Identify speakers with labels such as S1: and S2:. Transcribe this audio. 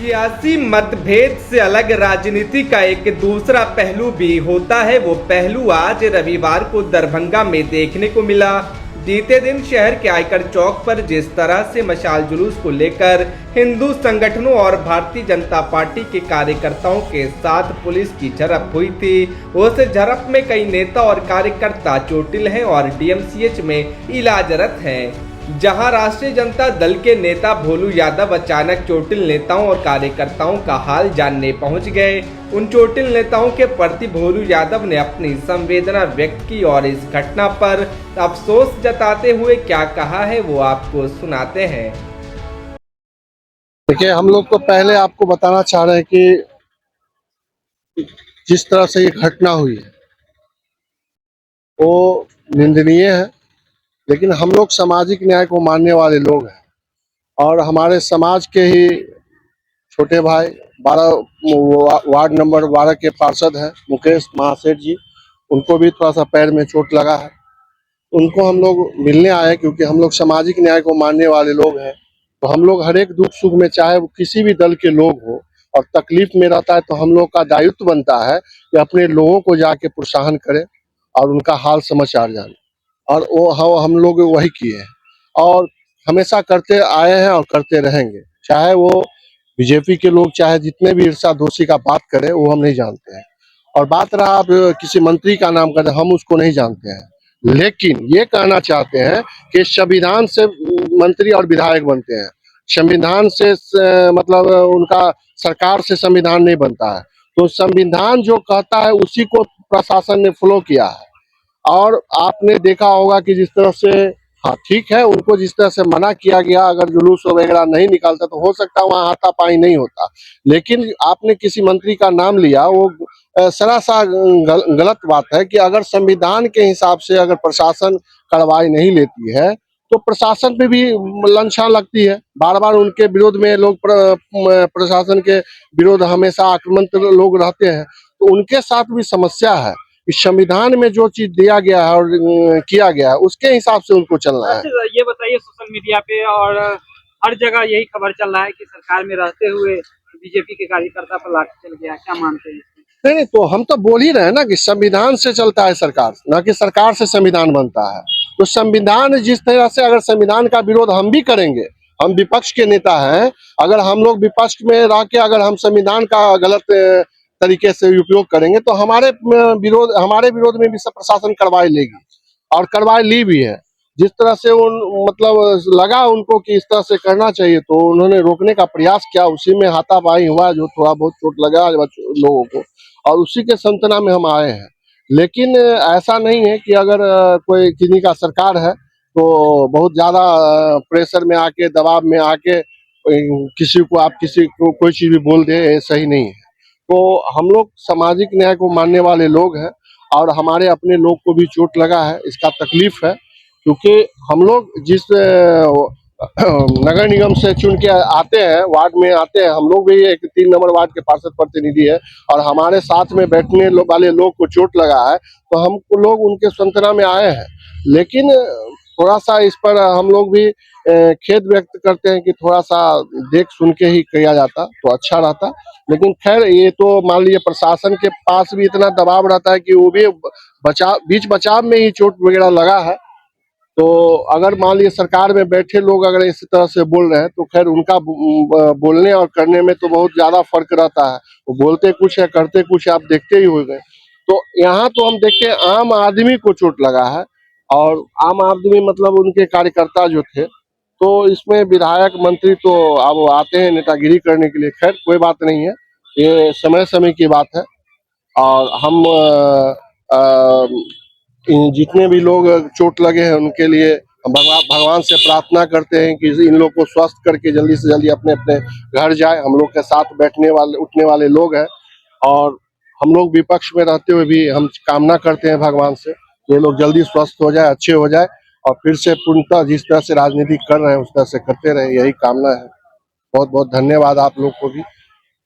S1: सियासी मतभेद से अलग राजनीति का एक दूसरा पहलू भी होता है। वो पहलू आज रविवार को दरभंगा में देखने को मिला। बीते दिन शहर के आयकर चौक पर जिस तरह से मशाल जुलूस को लेकर हिंदू संगठनों और भारतीय जनता पार्टी के कार्यकर्ताओं के साथ पुलिस की झड़प हुई थी, उस झड़प में कई नेता और कार्यकर्ता चोटिल हैं और डीएमसीएच में इलाजरत हैं। जहां राष्ट्रीय जनता दल के नेता भोलू यादव अचानक चोटिल नेताओं और कार्यकर्ताओं का हाल जानने पहुंच गए। उन चोटिल नेताओं के प्रति भोलू यादव ने अपनी संवेदना व्यक्त की और इस घटना पर अफसोस जताते हुए क्या कहा है वो आपको सुनाते हैं।
S2: देखिए, हम लोग तो पहले आपको बताना चाह रहे हैं कि जिस तरह से ये घटना हुई है वो निंदनीय है, लेकिन हम लोग सामाजिक न्याय को मानने वाले लोग हैं और हमारे समाज के ही छोटे भाई 12 वार्ड नंबर 12 के पार्षद हैं मुकेश महासेठ जी, उनको भी थोड़ा सा पैर में चोट लगा है। उनको हम लोग मिलने आए क्योंकि हम लोग सामाजिक न्याय को मानने वाले लोग हैं। तो हम लोग हर एक दुख सुख में, चाहे वो किसी भी दल के लोग हो और तकलीफ में रहता है, तो हम लोग का दायित्व बनता है कि अपने लोगों को जाके प्रोत्साहन करें और उनका हाल समाचार जाने, और वो हम लोग वही किए हैं और हमेशा करते आए हैं और करते रहेंगे। चाहे वो बीजेपी के लोग चाहे जितने भी ईर्षा दोषी का बात करें, वो हम नहीं जानते हैं। और बात रहा आप किसी मंत्री का नाम करते, हम उसको नहीं जानते हैं, लेकिन ये कहना चाहते हैं कि संविधान से मंत्री और विधायक बनते हैं, संविधान से मतलब उनका सरकार से संविधान नहीं बनता है। तो संविधान जो कहता है उसी को प्रशासन ने फॉलो किया है। और आपने देखा होगा कि जिस तरह से, हाँ ठीक है, उनको जिस तरह से मना किया गया, अगर जुलूस वगैरह नहीं निकालता तो हो सकता है वहाँ हाथापाई नहीं होता, लेकिन आपने किसी मंत्री का नाम लिया, वो सरासर गलत बात है कि अगर संविधान के हिसाब से अगर प्रशासन कार्रवाई नहीं लेती है तो प्रशासन पे भी लांछन लगती है। बार बार उनके विरोध में लोग प्रशासन के विरोध हमेशा आक्रामक लोग रहते हैं, तो उनके साथ भी समस्या है। इस संविधान में जो चीज दिया गया है और किया गया है उसके हिसाब से उनको चलना है।
S3: ये बताइए, सोशल मीडिया पे और हर जगह यही खबर चल रहा है कि सरकार में रहते हुए बीजेपी के कार्यकर्ता पर लाठी चल गया, क्या मानते हैं?
S2: नहीं, तो हम तो बोल ही रहे हैं ना कि संविधान से चलता है सरकार, ना कि सरकार से संविधान बनता है। तो संविधान जिस तरह से, अगर संविधान का विरोध हम भी करेंगे, हम विपक्ष के नेता हैं, अगर हम लोग विपक्ष में रह के अगर हम संविधान का गलत तरीके से उपयोग करेंगे तो हमारे विरोध में भी सब प्रशासन कार्रवाई लेगी और कार्रवाई ली भी है। जिस तरह से उन मतलब लगा उनको कि इस तरह से करना चाहिए, तो उन्होंने रोकने का प्रयास किया, उसी में हाथापाई हुआ, जो थोड़ा बहुत चोट लगा लोगों को, और उसी के सांत्वना में हम आए हैं। लेकिन ऐसा नहीं है कि अगर कोई किसी का सरकार है तो बहुत ज्यादा प्रेशर में आके, दबाव में आके किसी को आप किसी को कोई चीज भी बोल दे, ये सही नहीं है। तो हम लोग सामाजिक न्याय को मानने वाले लोग हैं और हमारे अपने लोग को भी चोट लगा है, इसका तकलीफ है, क्योंकि हम लोग जिस नगर निगम से चुन के आते हैं, वार्ड में आते हैं, हम लोग भी एक 3 नंबर वार्ड के पार्षद प्रतिनिधि है और हमारे साथ में बैठने वाले लोग को चोट लगा है, तो हम लोग उनके सांत्वना में आए हैं। लेकिन थोड़ा सा इस पर हम लोग भी खेद व्यक्त करते हैं कि थोड़ा सा देख सुन के ही किया जाता तो अच्छा रहता। लेकिन खैर, ये तो मान लीजिए प्रशासन के पास भी इतना दबाव रहता है कि वो भी बीच बचाव में ही चोट वगैरह लगा है। तो अगर मान लीजिए सरकार में बैठे लोग अगर इस तरह से बोल रहे हैं तो खैर उनका बोलने और करने में तो बहुत ज्यादा फर्क रहता है। वो बोलते कुछ है, करते कुछ है, आप देखते ही हो गए। तो यहाँ तो हम देखते हैं आम आदमी को चोट लगा है, और आम आदमी मतलब उनके कार्यकर्ता जो थे। तो इसमें विधायक मंत्री तो अब आते हैं नेतागिरी करने के लिए, खैर कोई बात नहीं है, ये समय समय की बात है। और हम जितने भी लोग चोट लगे हैं उनके लिए भगवान से प्रार्थना करते हैं कि इन लोग को स्वस्थ करके जल्दी से जल्दी अपने अपने घर जाए। हम लोग के साथ बैठने वाले उठने वाले लोग हैं और हम लोग विपक्ष में रहते हुए भी हम कामना करते हैं भगवान से ये लोग जल्दी स्वस्थ हो जाए, अच्छे हो जाए और फिर से पूर्णतः जिस तरह से राजनीति कर रहे हैं उस तरह से करते रहे, यही कामना है। बहुत बहुत धन्यवाद आप लोग को भी।